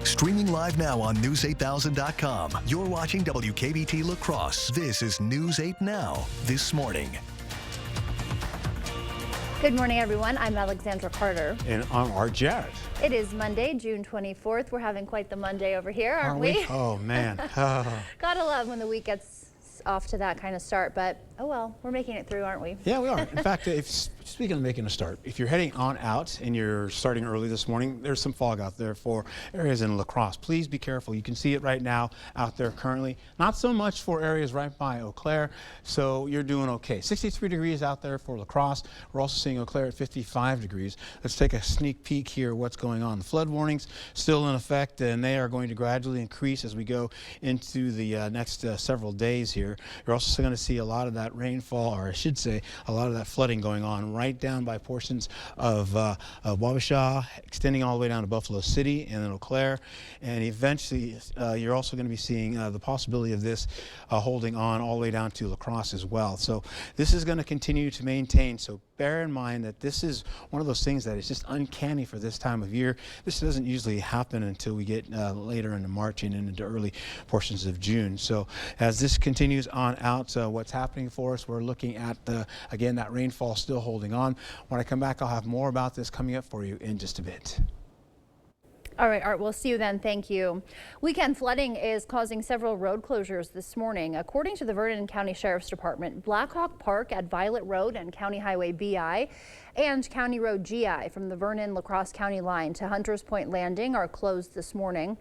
Streaming live now on News8000.com. You're watching WKBT La Crosse. This is News 8 Now, this morning. Good morning, everyone. I'm Alexandra Carter. And I'm Art Jarrett. It is Monday, June 24th. We're having quite the Monday over here, aren't we? Oh, man. Gotta love when the week gets off to that kind of start, but oh well, we're making it through, aren't we? Yeah, we are. In fact, speaking of making a start, if you're heading on out and you're starting early this morning, there's some fog out there for areas in La Crosse. Please be careful. You can see it right now out there currently. Not so much for areas right by Eau Claire, so you're doing okay. 63 degrees out there for La Crosse. We're also seeing Eau Claire at 55 degrees. Let's take a sneak peek here what's going on. The flood warnings still in effect, and they are going to gradually increase as we go into the next several days here. You're also going to see a lot of that rainfall, or I should say a lot of that flooding going on right down by portions of Wabasha, extending all the way down to Buffalo City and then Eau Claire. And eventually you're also going to be seeing the possibility of this holding on all the way down to La Crosse as well. So this is going to continue to maintain. So bear in mind that this is one of those things that is just uncanny for this time of year. This doesn't usually happen until we get later into March and into early portions of June. So as this continues on out, what's happening for us, we're looking at, again, that rainfall still holding on. When I come back, I'll have more about this coming up for you in just a bit. All right, Art, we'll see you then. Thank you. Weekend flooding is causing several road closures this morning. According to the Vernon County Sheriff's Department, Blackhawk Park at Violet Road and County Highway BI and County Road GI from the Vernon-La Crosse County line to Hunters Point Landing are closed this morning.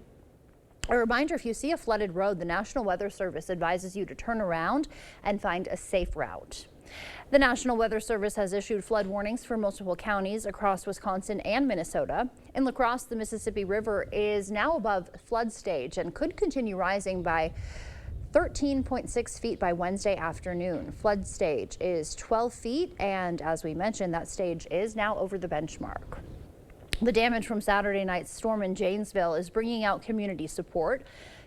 A reminder, if you see a flooded road, the National Weather Service advises you to turn around and find a safe route. The National Weather Service has issued flood warnings for multiple counties across Wisconsin and Minnesota. In La Crosse, the Mississippi River is now above flood stage and could continue rising by 13.6 feet by Wednesday afternoon. Flood stage is 12 feet, and as we mentioned, that stage is now over the benchmark. The damage from Saturday night's storm in Janesville is bringing out community support.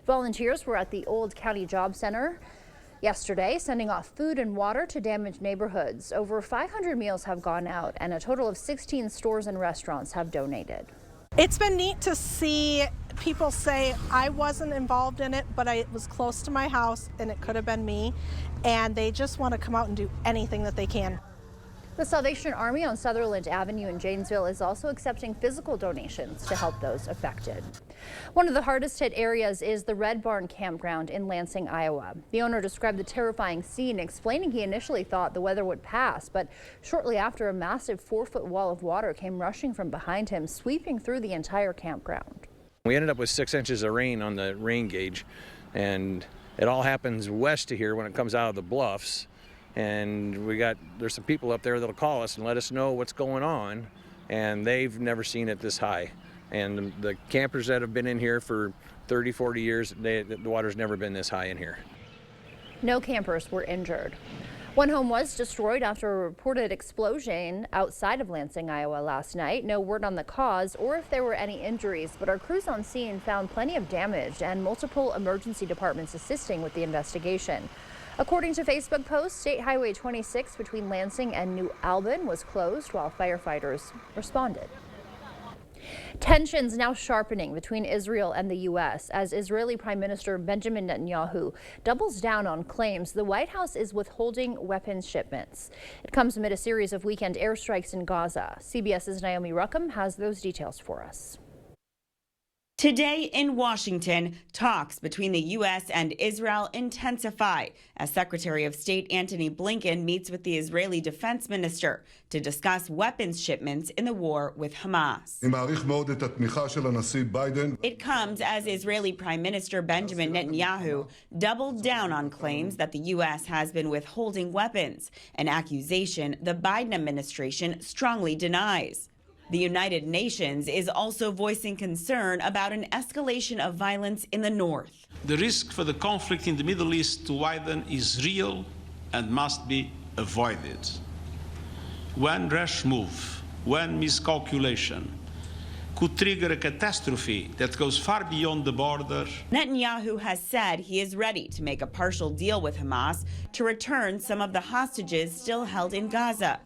Volunteers were at the Old County Job Center yesterday, sending off food and water to damaged neighborhoods. Over 500 meals have gone out, and a total of 16 stores and restaurants have donated. It's been neat to see people say, I wasn't involved in it, but it was close to my house and it could have been me. And they just want to come out and do anything that they can. The Salvation Army on Sutherland Avenue in Janesville is also accepting physical donations to help those affected. One of the hardest hit areas is the Red Barn Campground in Lansing, Iowa. The owner described the terrifying scene, explaining he initially thought the weather would pass, but shortly after, a massive 4-foot wall of water came rushing from behind him, sweeping through the entire campground. We ended up with 6 inches of rain on the rain gauge, and it all happens west of here when it comes out of the bluffs. And there's some people up there that'll call us and let us know what's going on, and they've never seen it this high. And the campers that have been in here for 30, 40 years, the water's never been this high in here. No campers were injured. One home was destroyed after a reported explosion outside of Lansing, Iowa last night. No word on the cause or if there were any injuries, but our crews on scene found plenty of damage and multiple emergency departments assisting with the investigation. According to Facebook posts, State Highway 26 between Lansing and New Albin was closed while firefighters responded. Tensions now sharpening between Israel and the U.S. as Israeli Prime Minister Benjamin Netanyahu doubles down on claims the White House is withholding weapons shipments. It comes amid a series of weekend airstrikes in Gaza. CBS's Naomi Ruckham has those details for us. Today in Washington, talks between the U.S. and Israel intensify as Secretary of State Antony Blinken meets with the Israeli defense minister to discuss weapons shipments in the war with Hamas. It comes as Israeli Prime Minister Benjamin Netanyahu doubled down on claims that the U.S. has been withholding weapons, an accusation the Biden administration strongly denies. The United Nations is also voicing concern about an escalation of violence in the north. The risk for the conflict in the Middle East to widen is real and must be avoided. One rash move, one miscalculation could trigger a catastrophe that goes far beyond the border. Netanyahu has said he is ready to make a partial deal with Hamas to return some of the hostages still held in Gaza.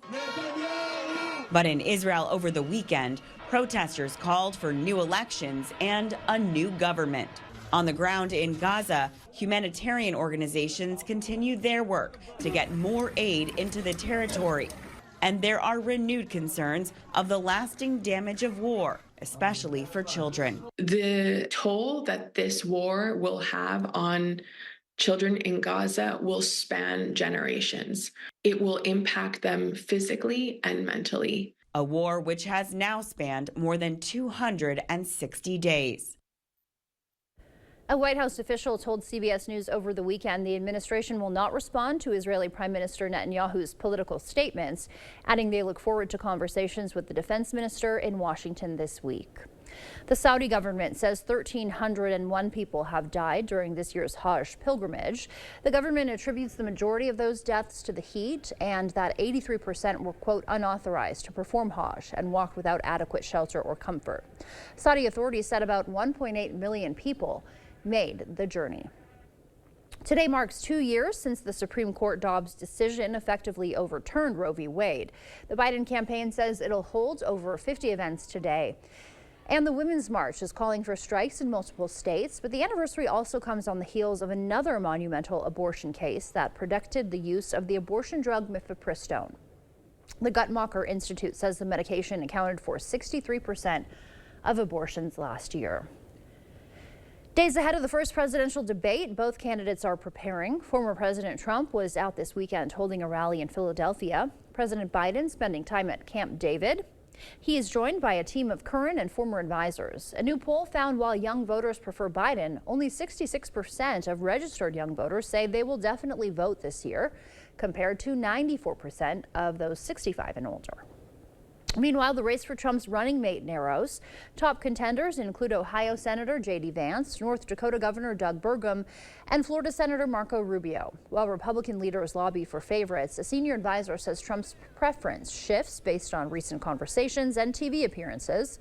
But in Israel over the weekend, Protesters called for new elections and a new government. On the ground in Gaza, humanitarian organizations continue their work to get more aid into the territory. And there are renewed concerns of the lasting damage of war, especially for children. The toll that this war will have on children in Gaza will span generations. It will impact them physically and mentally. A war which has now spanned more than 260 days. A White House official told CBS News over the weekend the administration will not respond to Israeli Prime Minister Netanyahu's political statements, adding they look forward to conversations with the defense minister in Washington this week. The Saudi government says 1,301 people have died during this year's Hajj pilgrimage. The government attributes the majority of those deaths to the heat and that 83% were, quote, unauthorized to perform Hajj and walked without adequate shelter or comfort. Saudi authorities said about 1.8 million people made the journey. Today marks 2 years since the Supreme Court Dobbs decision effectively overturned Roe v. Wade. The Biden campaign says it'll hold over 50 events today. And the Women's March is calling for strikes in multiple states, but the anniversary also comes on the heels of another monumental abortion case that predicted the use of the abortion drug mifepristone. The Guttmacher Institute says the medication accounted for 63% of abortions last year. Days ahead of the first presidential debate, both candidates are preparing. Former President Trump was out this weekend holding a rally in Philadelphia. President Biden spending time at Camp David. He is joined by a team of current and former advisors. A new poll found while young voters prefer Biden, only 66% of registered young voters say they will definitely vote this year, compared to 94% of those 65 and older. Meanwhile, the race for Trump's running mate narrows. Top contenders include Ohio Senator J.D. Vance, North Dakota Governor Doug Burgum, and Florida Senator Marco Rubio. While Republican leaders lobby for favorites, a senior advisor says Trump's preference shifts based on recent conversations and TV appearances.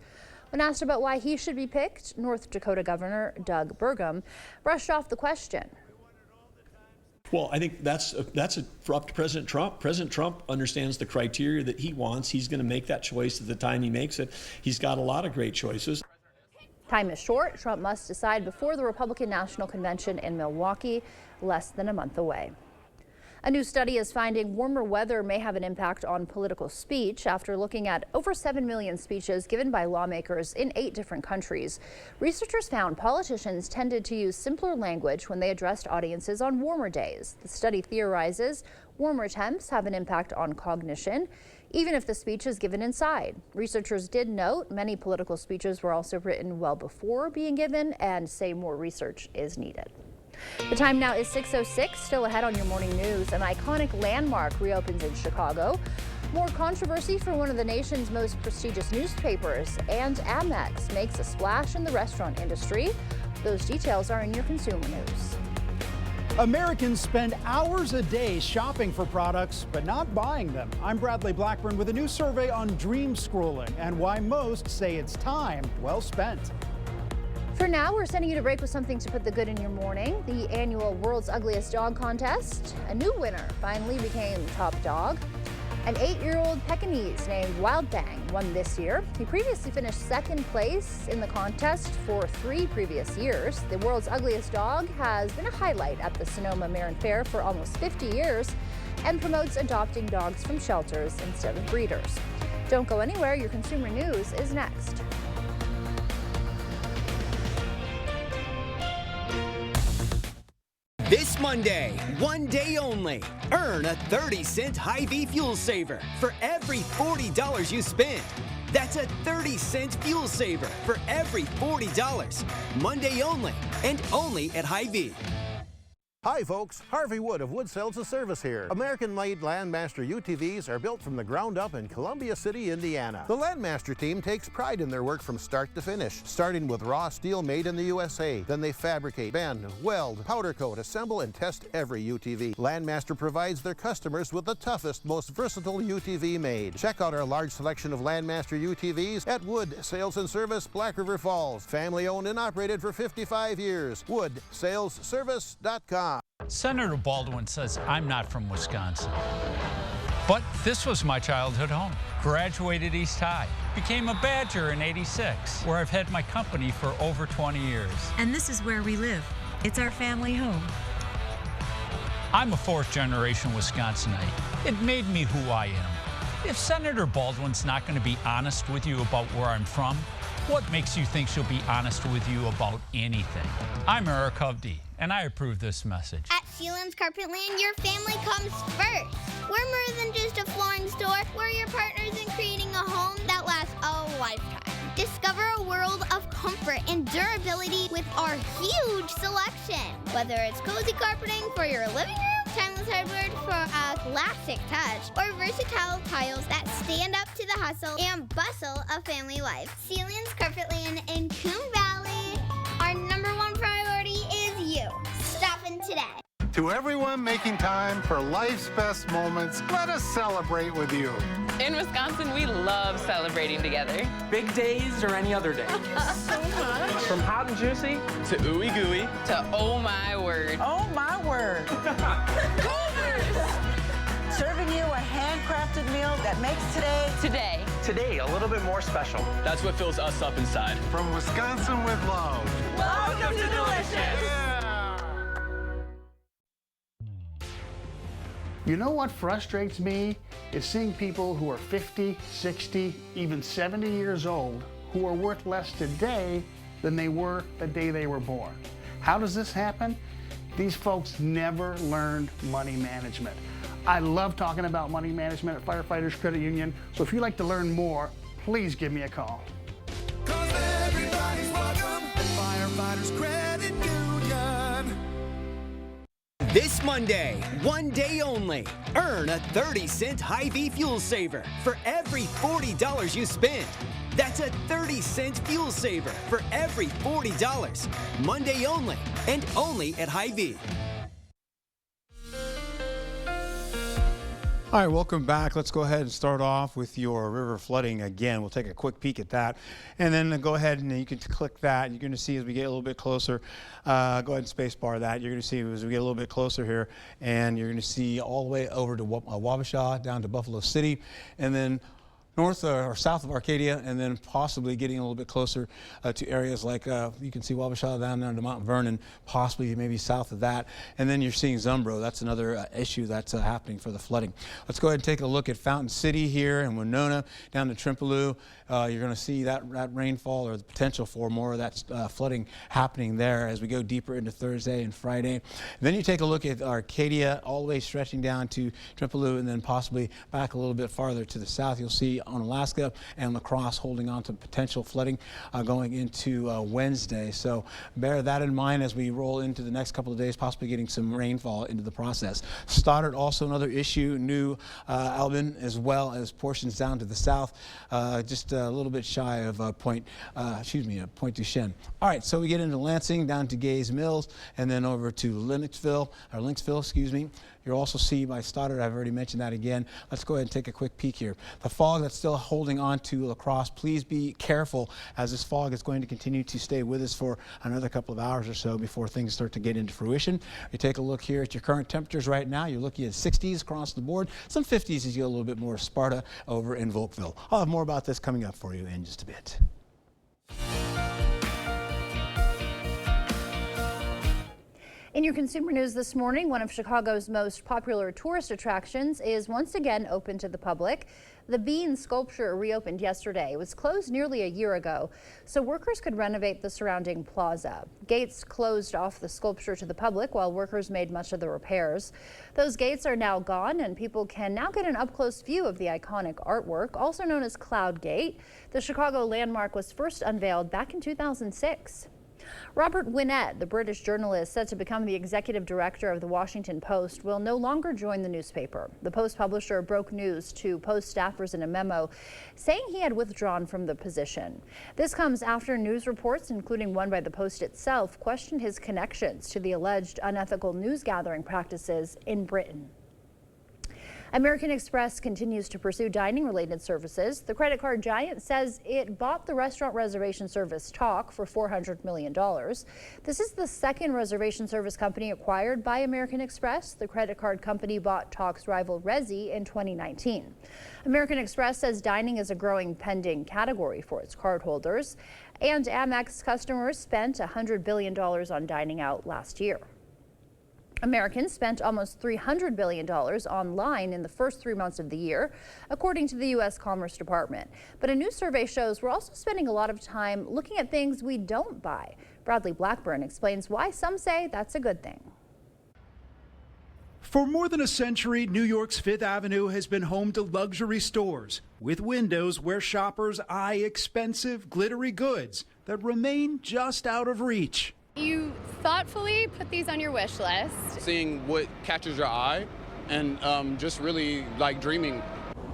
When asked about why he should be picked, North Dakota Governor Doug Burgum brushed off the question. Well, I think that's up to President Trump. President Trump understands the criteria that he wants. He's going to make that choice at the time he makes it. He's got a lot of great choices. Time is short. Trump must decide before the Republican National Convention in Milwaukee, less than a month away. A new study is finding warmer weather may have an impact on political speech. After looking at over 7 million speeches given by lawmakers in 8 different countries, researchers found politicians tended to use simpler language when they addressed audiences on warmer days. The study theorizes warmer temps have an impact on cognition, even if the speech is given inside. Researchers did note many political speeches were also written well before being given and say more research is needed. The time now is 6:06. Still ahead on your morning news, an iconic landmark reopens in Chicago. More controversy for one of the nation's most prestigious newspapers, and Amex makes a splash in the restaurant industry. Those details are in your consumer news. Americans spend hours a day shopping for products, but not buying them. I'm Bradley Blackburn with a new survey on dream scrolling and why most say it's time well spent. For now, we're sending you to break with something to put the good in your morning. The annual World's Ugliest Dog contest. A new winner finally became top dog. An 8-year-old Pekingese named Wild Bang won this year. He previously finished second place in the contest for 3 previous years. The World's Ugliest Dog has been a highlight at the Sonoma Marin Fair for almost 50 years and promotes adopting dogs from shelters instead of breeders. Don't go anywhere. Your consumer news is next. This Monday, one day only, earn a 30-cent Hy-Vee fuel saver for every $40 you spend. That's a 30-cent fuel saver for every $40. Monday only, and only at Hy-Vee. Hi folks, Harvey Wood of Wood Sales and Service here. American-made Landmaster UTVs are built from the ground up in Columbia City, Indiana. The Landmaster team takes pride in their work from start to finish, starting with raw steel made in the USA. Then they fabricate, bend, weld, powder coat, assemble, and test every UTV. Landmaster provides their customers with the toughest, most versatile UTV made. Check out our large selection of Landmaster UTVs at Wood Sales and Service, Black River Falls. Family owned and operated for 55 years. WoodSalesService.com. Senator Baldwin says, I'm not from Wisconsin. But this was my childhood home. Graduated East High. Became a Badger in '86, where I've had my company for over 20 years. And this is where we live. It's our family home. I'm a fourth-generation Wisconsinite. It made me who I am. If Senator Baldwin's not going to be honest with you about where I'm from, what makes you think she'll be honest with you about anything? I'm Eric Hovde, and I approve this message. At Sealands Carpetland, your family comes first. We're more than just a flooring store. We're your partners in creating a home that lasts a lifetime. Discover a world of comfort and durability with our huge selection. Whether it's cozy carpeting for your living room, timeless hardwood for a classic touch, or versatile tiles that stand up to the hustle and bustle of family life. Sealands Carpetland in Coon Valley. Our #1 priority is you. Stop in today. To everyone making time for life's best moments, let us celebrate with you. In Wisconsin, we love celebrating together. Big days or any other day. So much. From hot and juicy to ooey gooey to oh my word. Oh my word. Serving you a handcrafted meal that makes today a little bit more special. That's what fills us up inside. From Wisconsin with love. Welcome to Delicious. Yeah. You know what frustrates me is seeing people who are 50, 60, even 70 years old who are worth less today than they were the day they were born. How does this happen? These folks never learned money management. I love talking about money management at Firefighters Credit Union, so if you'd like to learn more, please give me a call. Everybody's welcome at Firefighters Credit Union. This Monday, one day only, earn a 30-cent Hy-Vee fuel saver for every $40 you spend. That's a 30-cent fuel saver for every $40. Monday only, and only at Hy-Vee. All right, welcome back. Let's go ahead and start off with your river flooding again. We'll take a quick peek at that. And then go ahead and you can click that. You're going to see as we get a little bit closer, go ahead and space bar that. You're going to see as we get a little bit closer here, and you're going to see all the way over to Wabasha, down to Buffalo City, and then north or south of Arcadia, and then possibly getting a little bit closer to areas like you can see Wabasha down there to Mount Vernon, possibly maybe south of that. And then you're seeing Zumbro. That's another issue that's happening for the flooding. Let's go ahead and take a look at Fountain City here and Winona down to Trimpaloo. You're going to see that rainfall or the potential for more of that flooding happening there as we go deeper into Thursday and Friday. And then you take a look at Arcadia all the way stretching down to Trimpaloo, and then possibly back a little bit farther to the south. You'll see on Alaska and La Crosse holding on to potential flooding going into Wednesday. So bear that in mind as we roll into the next couple of days, possibly getting some rainfall into the process. Stoddard, also another issue, New Albin, as well as portions down to the south, just a little bit shy of Point Duchesne. All right, so we get into Lansing, down to Gays Mills, and then over to Lynxville, excuse me. You'll also see by Stoddard, I've already mentioned that again. Let's go ahead and take a quick peek here. The fog that's still holding on to La Crosse, please be careful as this fog is going to continue to stay with us for another couple of hours or so before things start to get into fruition. You take a look here at your current temperatures right now. You're looking at 60s across the board, some 50s as you get a little bit more Sparta over in Volkville. I'll have more about this coming up for you in just a bit. In your consumer news this morning, one of Chicago's most popular tourist attractions is once again open to the public. The Bean sculpture reopened yesterday. It was closed nearly a year ago, so workers could renovate the surrounding plaza. Gates closed off the sculpture to the public while workers made much of the repairs. Those gates are now gone, and people can now get an up-close view of the iconic artwork, also known as Cloud Gate. The Chicago landmark was first unveiled back in 2006. Robert Winnett, the British journalist set to become the executive director of the Washington Post, will no longer join the newspaper. The Post publisher broke news to Post staffers in a memo saying he had withdrawn from the position. This comes after news reports, including one by the Post itself, questioned his connections to the alleged unethical news gathering practices in Britain. American Express continues to pursue dining-related services. The credit card giant says it bought the restaurant reservation service Tock for $400 million. This is the second reservation service company acquired by American Express. The credit card company bought Tock's rival Resy in 2019. American Express says dining is a growing pending category for its cardholders, and Amex customers spent $100 billion on dining out last year. Americans spent almost $300 billion online in the first 3 months of the year, according to the U.S. Commerce Department. But a new survey shows we're also spending a lot of time looking at things we don't buy. Bradley Blackburn explains why some say that's a good thing. For more than a century, New York's Fifth Avenue has been home to luxury stores with windows where shoppers eye expensive, glittery goods that remain just out of reach. You thoughtfully put these on your wish list. Seeing what catches your eye and just really like dreaming.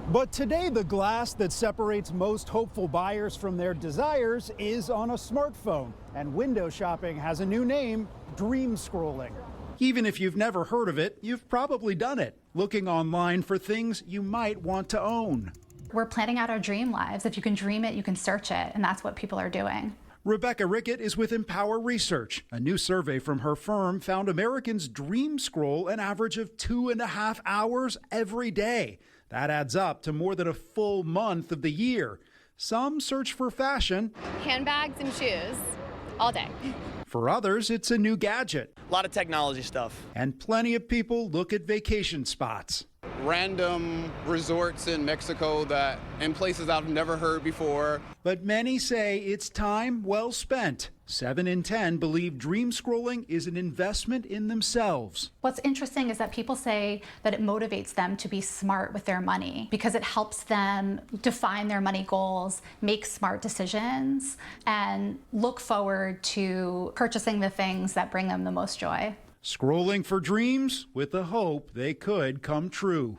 But today, the glass that separates most hopeful buyers from their desires is on a smartphone. And window shopping has a new name, dream scrolling. Even if you've never heard of it, you've probably done it, looking online for things you might want to own. We're planning out our dream lives. If you can dream it, you can search it, and that's what people are doing. Rebecca Rickett is with Empower Research. A new survey from her firm found Americans dream scroll an average of 2.5 hours every day. That adds up to more than a full month of the year. Some search for fashion. Handbags and shoes all day. For others, it's a new gadget. A lot of technology stuff. And plenty of people look at vacation spots. Random resorts in Mexico and places I've never heard before. But many say it's time well spent. 7 in 10 believe dream scrolling is an investment in themselves. What's interesting is that people say that it motivates them to be smart with their money because it helps them define their money goals, make smart decisions, and look forward to purchasing the things that bring them the most joy. Scrolling for dreams with the hope they could come true.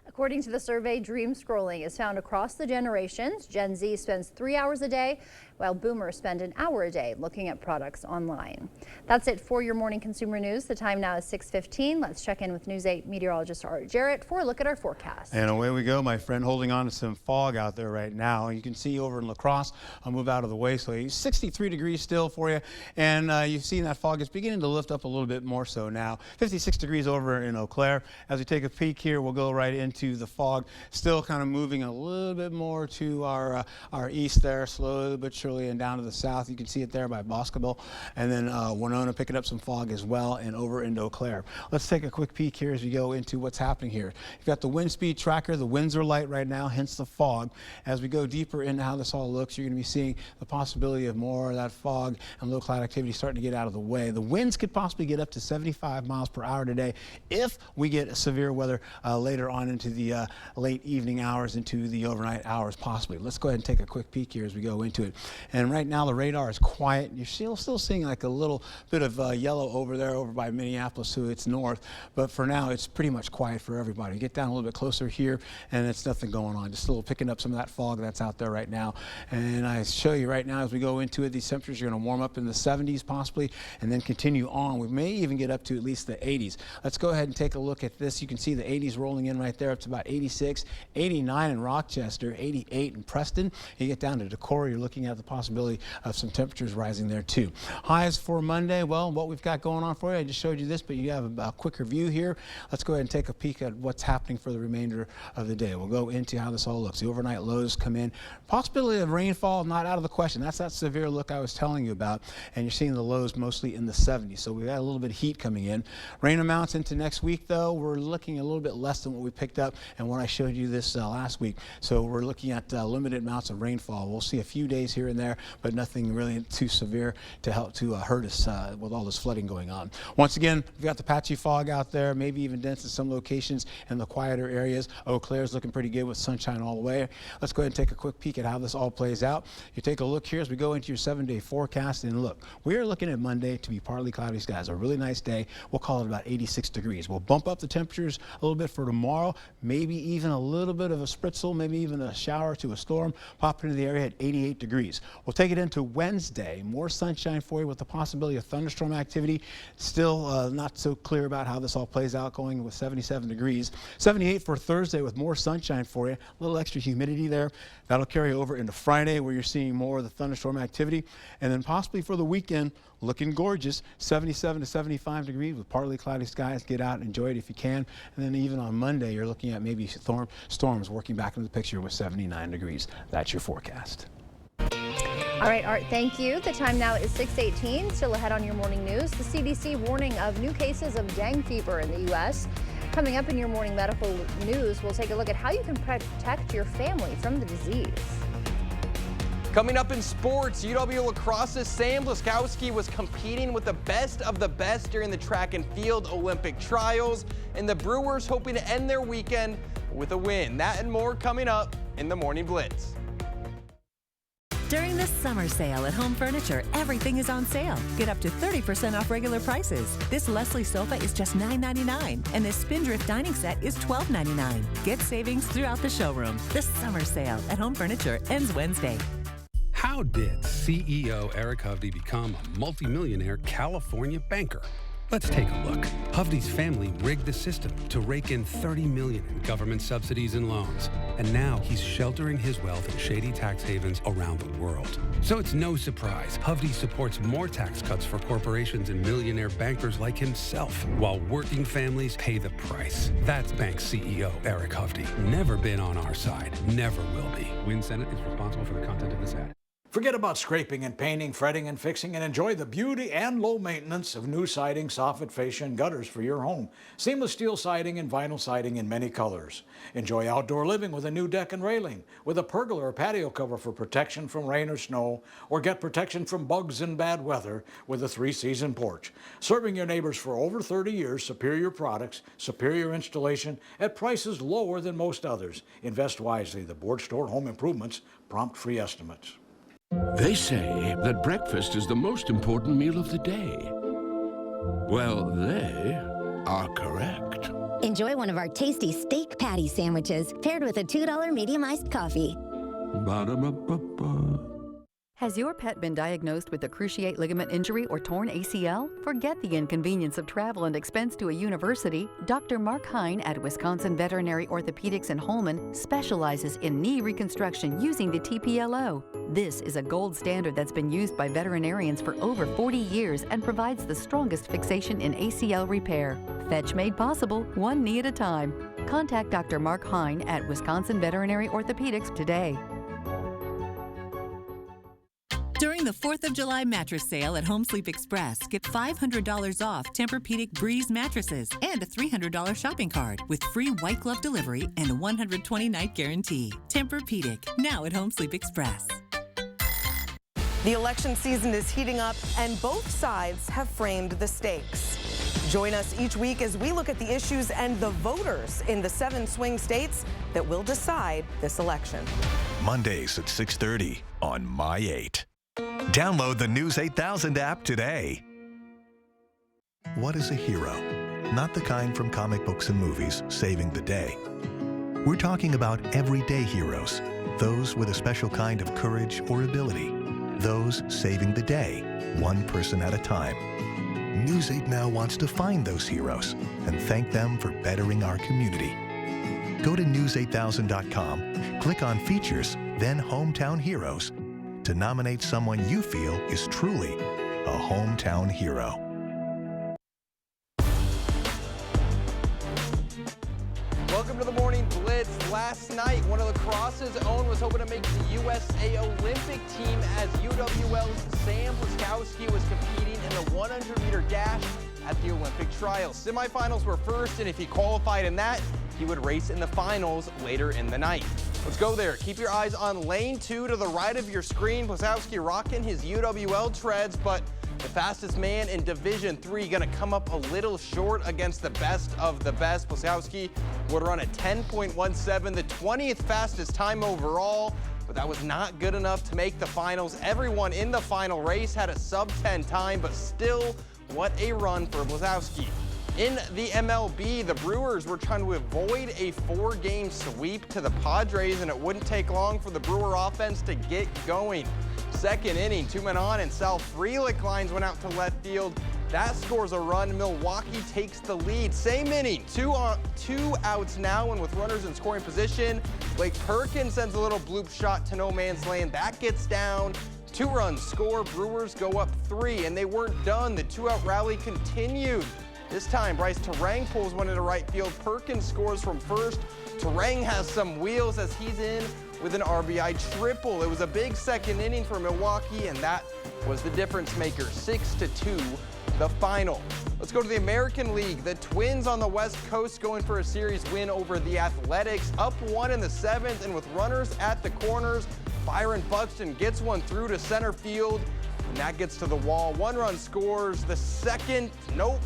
According to the survey, dream scrolling is found across the generations. Gen Z spends 3 hours a day, while boomers spend an hour a day looking at products online. That's it for your morning consumer news. The time now is 6:15. Let's check in with News 8 meteorologist Art Jarrett for a look at our forecast. And away we go, my friend, holding on to some fog out there right now. You can see over in La Crosse, I'll move out of the way, so 63 degrees still for you. And you've seen that fog is beginning to lift up a little bit more so now. 56 degrees over in Eau Claire. As we take a peek here, we'll go right into the fog, still kind of moving a little bit more to our east there, slowly but surely, and down to the south. You can see it there by Boscobel, and then Winona picking up some fog as well, and over in Eau Claire. Let's take a quick peek here as we go into what's happening here. You've got the wind speed tracker. The winds are light right now, hence the fog. As we go deeper into how this all looks, you're going to be seeing the possibility of more of that fog and low cloud activity starting to get out of the way. The winds could possibly get up to 75 miles per hour today if we get severe weather later on into the late evening hours, into the overnight hours possibly. Let's go ahead and take a quick peek here as we go into it. And right now the radar is quiet. You're still seeing like a little bit of yellow over there over by Minneapolis to its north, but for now it's pretty much quiet for everybody. You get down a little bit closer here and it's nothing going on, just a little picking up some of that fog that's out there right now. And I show you right now as we go into it, these temperatures are going to warm up in the 70s possibly and then continue on. We may even get up to at least the 80s. Let's go ahead and take a look at this. You can see the 80s rolling in right there up to about 86, 89 in Rochester, 88 in Preston. You get down to Decorah, you're looking at the possibility of some temperatures rising there too. Highs for Monday, well, what we've got going on for you, I just showed you this, but you have a quicker view here. Let's go ahead and take a peek at what's happening for the remainder of the day. We'll go into how this all looks. The overnight lows come in. Possibility of rainfall, not out of the question. That's that severe look I was telling you about, and you're seeing the lows mostly in the 70s. So we've got a little bit of heat coming in. Rain amounts into next week, though, we're looking a little bit less than what we picked up and what I showed you this last week. So we're looking at limited amounts of rainfall. We'll see a few days here and there, but nothing really too severe to help to hurt us with all this flooding going on. Once again, we've got the patchy fog out there, maybe even dense in some locations in the quieter areas. Eau Claire's looking pretty good with sunshine all the way. Let's go ahead and take a quick peek at how this all plays out. You take a look here as we go into your 7-day forecast, and look, we are looking at Monday to be partly cloudy skies. A really nice day. We'll call it about 86 degrees. We'll bump up the temperatures a little bit for tomorrow, maybe even a little bit of a spritzel, maybe even a shower to a storm pop into the area at 88 degrees. We'll take it into Wednesday. More sunshine for you with the possibility of thunderstorm activity. Still not so clear about how this all plays out, going with 77 degrees. 78 for Thursday with more sunshine for you. A little extra humidity there. That'll carry over into Friday, where you're seeing more of the thunderstorm activity. And then possibly for the weekend, looking gorgeous, 77 to 75 degrees with partly cloudy skies. Get out and enjoy it if you can. And then even on Monday, you're looking at maybe storms working back into the picture with 79 degrees. That's your forecast. All right, Art, thank you. The time now is 6:18. Still ahead on your morning news, the CDC warning of new cases of dengue fever in the U.S. Coming up in your morning medical news, we'll take a look at how you can protect your family from the disease. Coming up in sports, UW La Crosse's Sam Blaskowski was competing with the best of the best during the track and field Olympic trials, and the Brewers hoping to end their weekend with a win. That and more coming up in the Morning Blitz. During the summer sale at Home Furniture, everything is on sale. Get up to 30% off regular prices. This Leslie sofa is just $9.99, and this Spindrift dining set is $12.99. Get savings throughout the showroom. The summer sale at Home Furniture ends Wednesday. How did CEO Eric Hovde become a multimillionaire California banker? Let's take a look. Hovde's family rigged the system to rake in $30 million in government subsidies and loans. And now he's sheltering his wealth in shady tax havens around the world. So it's no surprise Hovde supports more tax cuts for corporations and millionaire bankers like himself, while working families pay the price. That's bank CEO Eric Hovde. Never been on our side. Never will be. Win Senate is responsible for the content of this ad. Forget about scraping and painting, fretting and fixing, and enjoy the beauty and low maintenance of new siding, soffit, fascia, and gutters for your home. Seamless steel siding and vinyl siding in many colors. Enjoy outdoor living with a new deck and railing, with a pergola or patio cover for protection from rain or snow, or get protection from bugs and bad weather with a 3-season porch. Serving your neighbors for over 30 years, superior products, superior installation, at prices lower than most others. Invest wisely. The Board Store Home Improvements, prompt free estimates. They say that breakfast is the most important meal of the day. Well, they are correct. Enjoy one of our tasty steak patty sandwiches paired with a $2 medium-iced coffee. Ba-da-ba-ba-ba. Has your pet been diagnosed with a cruciate ligament injury or torn ACL? Forget the inconvenience of travel and expense to a university. Dr. Mark Hine at Wisconsin Veterinary Orthopedics in Holmen specializes in knee reconstruction using the TPLO. This is a gold standard that's been used by veterinarians for over 40 years and provides the strongest fixation in ACL repair. Fetch made possible, one knee at a time. Contact Dr. Mark Hine at Wisconsin Veterinary Orthopedics today. During the 4th of July mattress sale at Home Sleep Express, get $500 off Tempur-Pedic Breeze mattresses and a $300 shopping cart with free white glove delivery and a 120-night guarantee. Tempur-Pedic, now at Home Sleep Express. The election season is heating up, and both sides have framed the stakes. Join us each week as we look at the issues and the voters in the 7 swing states that will decide this election. Mondays at 6:30 on My 8. Download the News 8000 app today. What is a hero? Not the kind from comic books and movies saving the day. We're talking about everyday heroes, those with a special kind of courage or ability, those saving the day, one person at a time. News 8 Now wants to find those heroes and thank them for bettering our community. Go to news8000.com, click on Features, then Hometown Heroes, to nominate someone you feel is truly a hometown hero. Welcome to the Morning Blitz. Last night, one of La Crosse's own was hoping to make the USA Olympic team as UWL's Sam Blaskowski was competing in the 100-meter dash at the Olympic trials. Semifinals were first, and if he qualified in that, he would race in the finals later in the night. Let's go there. Keep your eyes on lane 2 to the right of your screen. Blaskowski rocking his UWL treads, but the fastest man in Division III going to come up a little short against the best of the best. Blaskowski would run a 10.17, the 20th fastest time overall, but that was not good enough to make the finals. Everyone in the final race had a sub-10 time, but still, what a run for Blaskowski. In the MLB, the Brewers were trying to avoid a 4-game sweep to the Padres, and it wouldn't take long for the Brewer offense to get going. Second inning, 2 men on, and Sal Frelick lines went out to left field. That scores a run. Milwaukee takes the lead. Same inning, two outs now, and with runners in scoring position, Blake Perkins sends a little bloop shot to no man's land. That gets down. 2 runs score. Brewers go up 3, and they weren't done. The 2-out rally continued. This time, Bryce Terang pulls one into right field. Perkins scores from first. Terang has some wheels as he's in with an RBI triple. It was a big second inning for Milwaukee, and that was the difference maker. 6-2, the final. Let's go to the American League. The Twins on the West Coast going for a series win over the Athletics. Up 1 in the 7th, and with runners at the corners, Byron Buxton gets one through to center field, and that gets to the wall. 1 run scores. The second, nope.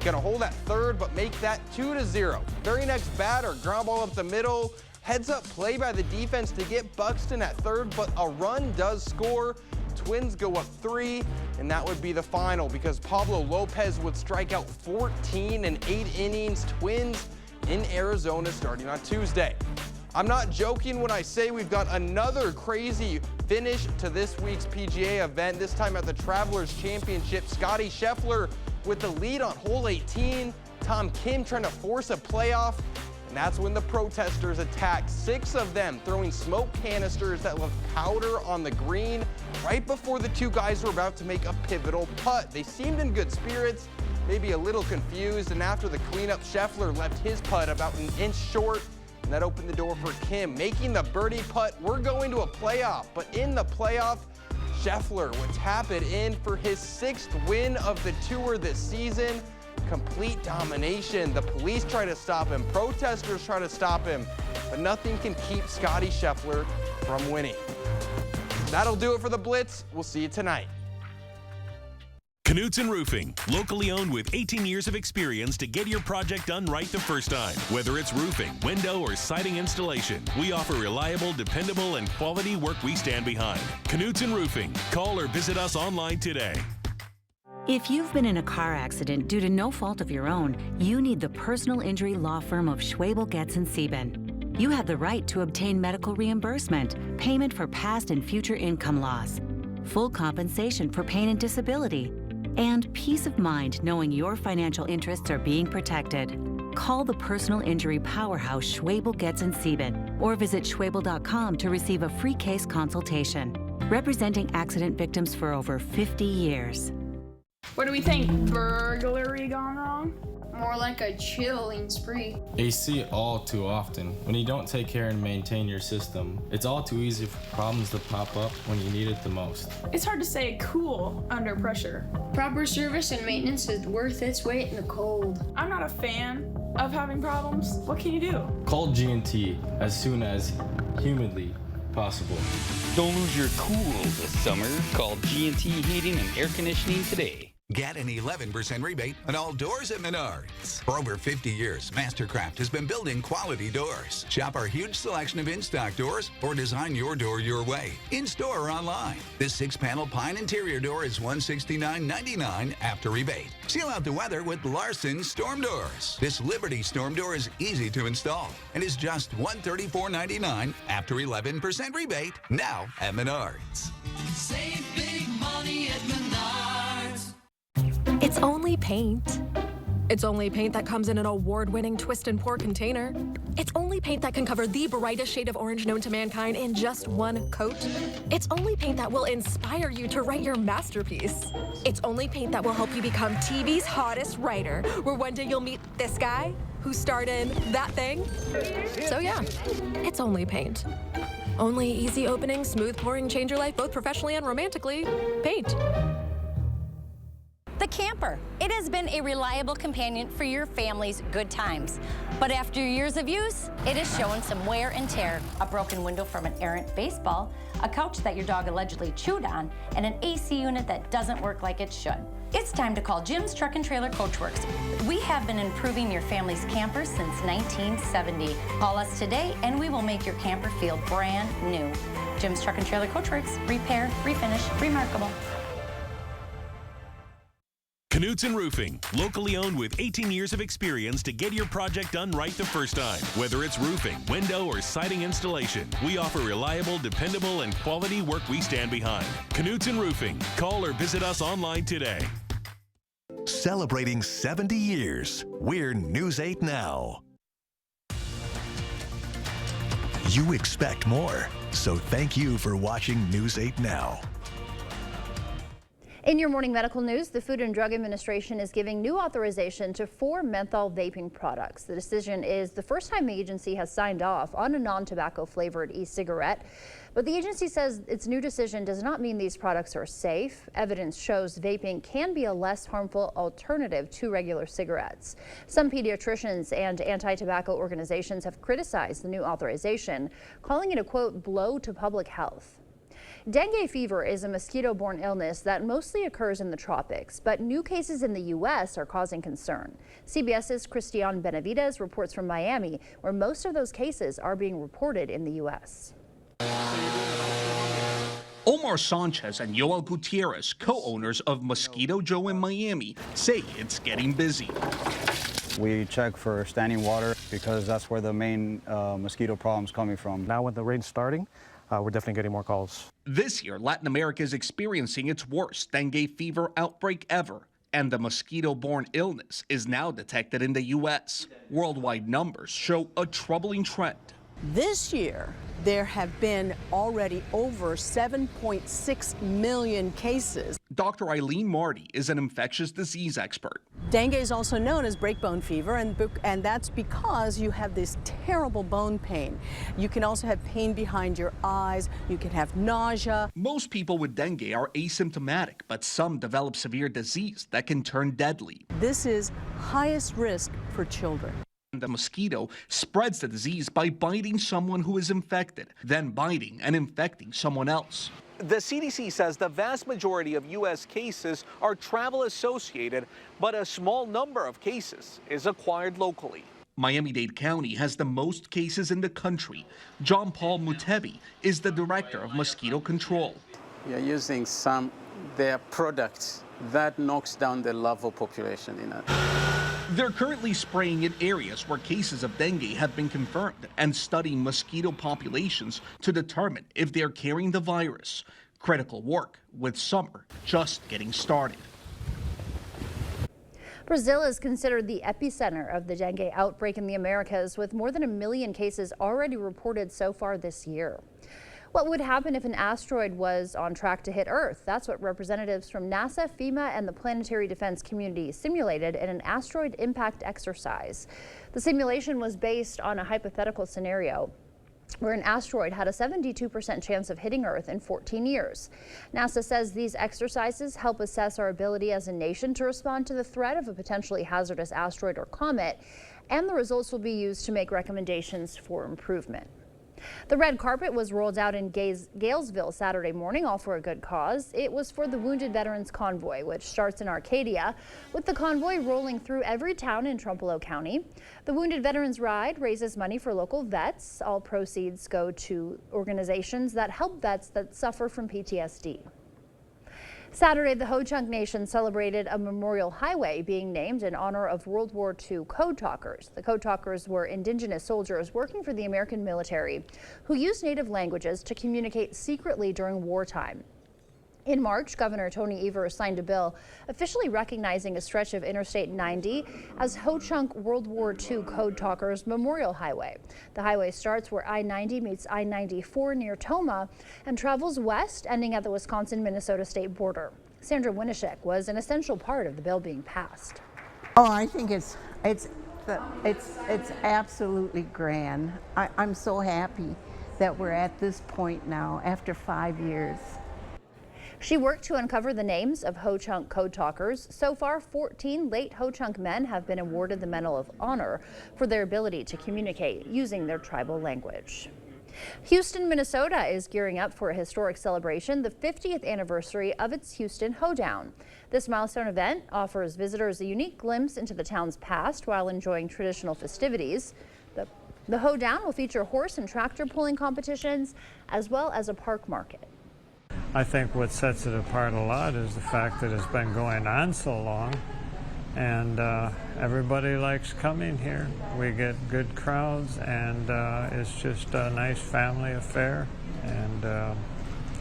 Gonna hold at third, but make that 2-0. Very next batter, ground ball up the middle. Heads up play by the defense to get Buxton at third, but a run does score. Twins go up 3, and that would be the final because Pablo Lopez would strike out 14 in 8 innings. Twins in Arizona starting on Tuesday. I'm not joking when I say we've got another crazy finish to this week's PGA event, this time at the Travelers Championship. Scotty Scheffler with the lead on hole 18. Tom Kim trying to force a playoff, and that's when the protesters attacked. 6 of them throwing smoke canisters that left powder on the green right before the 2 guys were about to make a pivotal putt. They seemed in good spirits, maybe a little confused, and after the cleanup, Scheffler left his putt about an inch short, and that opened the door for Kim. Making the birdie putt, we're going to a playoff, but in the playoff, Scheffler would tap it in for his 6th win of the tour this season. Complete domination. The police try to stop him. Protesters try to stop him. But nothing can keep Scotty Scheffler from winning. That'll do it for the Blitz. We'll see you tonight. Knutson Roofing, locally owned with 18 years of experience to get your project done right the first time. Whether it's roofing, window, or siding installation, we offer reliable, dependable, and quality work we stand behind. Knutson Roofing. Call or visit us online today. If you've been in a car accident due to no fault of your own, you need the personal injury law firm of Schwabel, Getz & Sieben. You have the right to obtain medical reimbursement, payment for past and future income loss, full compensation for pain and disability, and peace of mind knowing your financial interests are being protected. Call the personal injury powerhouse Schwabel, Getz & Sieben or visit schwabel.com to receive a free case consultation. Representing accident victims for over 50 years. What do we think? Burglary gone wrong? More like a chilling spree. I see it all too often. When you don't take care and maintain your system, it's all too easy for problems to pop up when you need it the most. It's hard to stay cool under pressure. Proper service and maintenance is worth its weight in the cold. I'm not a fan of having problems. What can you do? Call G&T as soon as humanly possible. Don't lose your cool this summer. Call G&T Heating and Air Conditioning today. Get an 11% rebate on all doors at Menards. For over 50 years, Mastercraft has been building quality doors. Shop our huge selection of in-stock doors or design your door your way, in-store or online. This 6-panel pine interior door is $169.99 after rebate. Seal out the weather with Larson Storm Doors. This Liberty Storm Door is easy to install and is just $134.99 after 11% rebate now at Menards. Save big money at Menards. It's only paint. It's only paint that comes in an award-winning twist and pour container. It's only paint that can cover the brightest shade of orange known to mankind in just one coat. It's only paint that will inspire you to write your masterpiece. It's only paint that will help you become TV's hottest writer, where one day you'll meet this guy who starred in that thing. So yeah, it's only paint. Only easy opening, smooth pouring, change your life both professionally and romantically. Paint. The camper. It has been a reliable companion for your family's good times. But after years of use, it is showing some wear and tear. A broken window from an errant baseball, a couch that your dog allegedly chewed on, and an AC unit that doesn't work like it should. It's time to call Jim's Truck and Trailer Coachworks. We have been improving your family's camper since 1970. Call us today and we will make your camper feel brand new. Jim's Truck and Trailer Coachworks. Repair, refinish, remarkable. Knutson Roofing, locally owned with 18 years of experience to get your project done right the first time. Whether it's roofing, window, or siding installation, we offer reliable, dependable, and quality work we stand behind. Knutson Roofing. Call or visit us online today. Celebrating 70 years, we're News 8 Now. You expect more, so thank you for watching News 8 Now. In your morning medical news, the Food and Drug Administration is giving new authorization to 4 menthol vaping products. The decision is the first time the agency has signed off on a non-tobacco flavored e-cigarette. But the agency says its new decision does not mean these products are safe. Evidence shows vaping can be a less harmful alternative to regular cigarettes. Some pediatricians and anti-tobacco organizations have criticized the new authorization, calling it a, quote, blow to public health. Dengue fever is a mosquito-borne illness that mostly occurs in the tropics, but new cases in the U.S. are causing concern. CBS's Christian Benavides reports from Miami, where most of those cases are being reported in the U.S. Omar Sanchez and Joel Gutierrez, co-owners of Mosquito Joe in Miami, say it's getting busy. We check for standing water because that's where the main mosquito problem's coming from. Now with the rain starting, we're definitely getting more calls. This year, Latin America is experiencing its worst dengue fever outbreak ever, and the mosquito-borne illness is now detected in the U.S. Worldwide numbers show a troubling trend. This year, there have been already over 7.6 million cases. Dr. Eileen Marty is an infectious disease expert. Dengue is also known as breakbone fever, and that's because you have this terrible bone pain. You can also have pain behind your eyes. You can have nausea. Most people with dengue are asymptomatic, but some develop severe disease that can turn deadly. This is highest risk for children. The mosquito spreads the disease by biting someone who is infected, then biting and infecting someone else. The CDC says the vast majority of U.S. cases are travel associated, but a small number of cases is acquired locally. Miami-Dade County has the most cases in the country. John Paul Mutebi is the director of mosquito control. We are using their products that knocks down the larval population in it. They're currently spraying in areas where cases of dengue have been confirmed and studying mosquito populations to determine if they're carrying the virus. Critical work with summer just getting started. Brazil is considered the epicenter of the dengue outbreak in the Americas, with more than 1 million cases already reported so far this year. What would happen if an asteroid was on track to hit Earth? That's what representatives from NASA, FEMA, and the planetary defense community simulated in an asteroid impact exercise. The simulation was based on a hypothetical scenario where an asteroid had a 72% chance of hitting Earth in 14 years. NASA says these exercises help assess our ability as a nation to respond to the threat of a potentially hazardous asteroid or comet, and the results will be used to make recommendations for improvement. The red carpet was rolled out in Galesville Saturday morning, all for a good cause. It was for the Wounded Veterans Convoy, which starts in Arcadia, with the convoy rolling through every town in Trumpelos County. The Wounded Veterans Ride raises money for local vets. All proceeds go to organizations that help vets that suffer from PTSD. Saturday, the Ho-Chunk Nation celebrated a memorial highway being named in honor of World War II Code Talkers. The Code Talkers were indigenous soldiers working for the American military who used native languages to communicate secretly during wartime. In March, Governor Tony Evers signed a bill officially recognizing a stretch of Interstate 90 as Ho-Chunk World War II Code Talkers Memorial Highway. The highway starts where I-90 meets I-94 near Tomah and travels west, ending at the Wisconsin-Minnesota state border. Sandra Winishek was an essential part of the bill being passed. Oh, I think it's absolutely grand. I'm so happy that we're at this point now after 5 years. She worked to uncover the names of Ho-Chunk Code Talkers. So far, 14 late Ho-Chunk men have been awarded the Medal of Honor for their ability to communicate using their tribal language. Houston, Minnesota is gearing up for a historic celebration, the 50th anniversary of its Houston Hoedown. This milestone event offers visitors a unique glimpse into the town's past while enjoying traditional festivities. The Hoedown will feature horse and tractor pulling competitions as well as a park market. I think what sets it apart a lot is the fact that it's been going on so long, and everybody likes coming here. We get good crowds, and it's just a nice family affair, and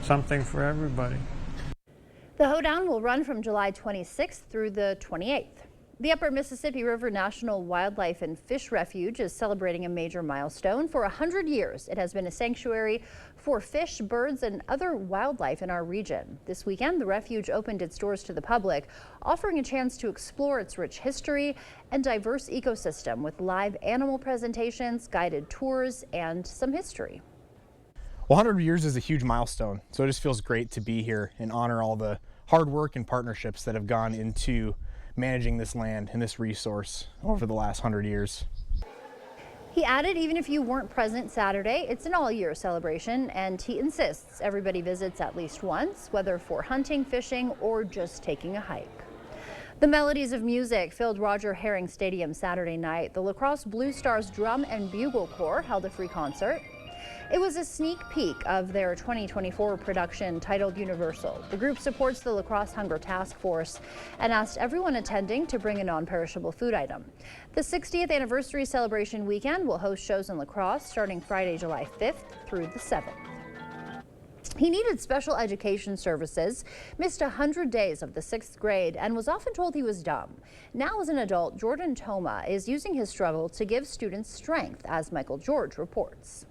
something for everybody. The Hoedown will run from July 26th through the 28th. The Upper Mississippi River National Wildlife and Fish Refuge is celebrating a major milestone. For 100 years, it has been a sanctuary for fish, birds, and other wildlife in our region. This weekend, the refuge opened its doors to the public, offering a chance to explore its rich history and diverse ecosystem with live animal presentations, guided tours, and some history. 100 years is a huge milestone, so it just feels great to be here and honor all the hard work and partnerships that have gone into managing this land and this resource over the last 100 years. He added, even if you weren't present Saturday, it's an all-year celebration, and he insists everybody visits at least once, whether for hunting, fishing, or just taking a hike. The melodies of music filled Roger Herring Stadium Saturday night. The La Crosse Blue Stars Drum and Bugle Corps held a free concert. It was a sneak peek of their 2024 production titled Universal. The group supports the La Crosse Hunger Task Force and asked everyone attending to bring a non-perishable food item. The 60th anniversary celebration weekend will host shows in La Crosse starting Friday, July 5th through the 7th. He needed special education services, missed 100 days of the 6th grade, and was often told he was dumb. Now as an adult, Jordan Toma is using his struggle to give students strength, as Michael George reports.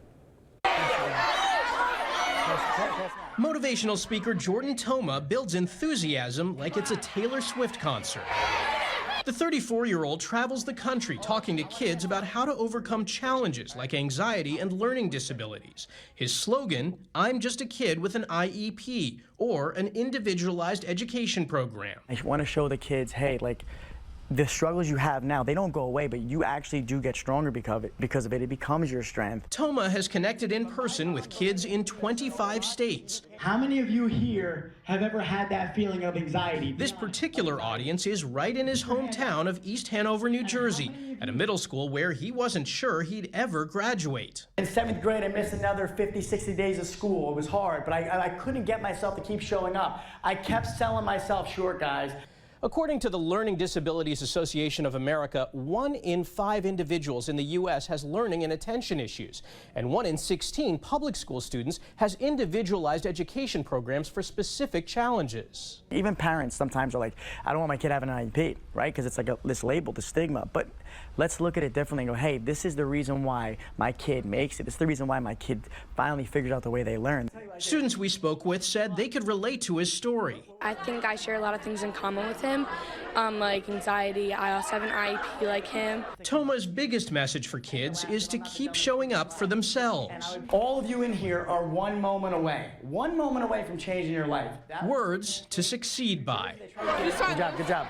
Motivational speaker Jordan Toma builds enthusiasm like it's a Taylor Swift concert. The 34-year-old travels the country talking to kids about how to overcome challenges like anxiety and learning disabilities. His slogan, "I'm just a kid with an IEP," or an individualized education program. I want to show the kids, hey, like, the struggles you have now, they don't go away, but you actually do get stronger because of it. It becomes your strength. Toma has connected in person with kids in 25 states. How many of you here have ever had that feeling of anxiety? This particular audience is right in his hometown of East Hanover, New Jersey, at a middle school where he wasn't sure he'd ever graduate. In 7th grade, I missed another 50, 60 days of school. It was hard, but I couldn't get myself to keep showing up. I kept selling myself short, guys. According to the Learning Disabilities Association of America, 1 in 5 individuals in the U.S. has learning and attention issues, and 1 in 16 public school students has individualized education programs for specific challenges. Even parents sometimes are like, I don't want my kid having an IEP, right? Because it's like this label, the stigma. But let's look at it differently and go, hey, this is the reason why my kid makes it. This is the reason why my kid finally figured out the way they learn. Students we spoke with said they could relate to his story. I think I share a lot of things in common with him, like anxiety. I also have an IEP like him. Toma's biggest message for kids is to keep showing up for themselves. All of you in here are one moment away from changing your life. Words to succeed by. Good job, good job.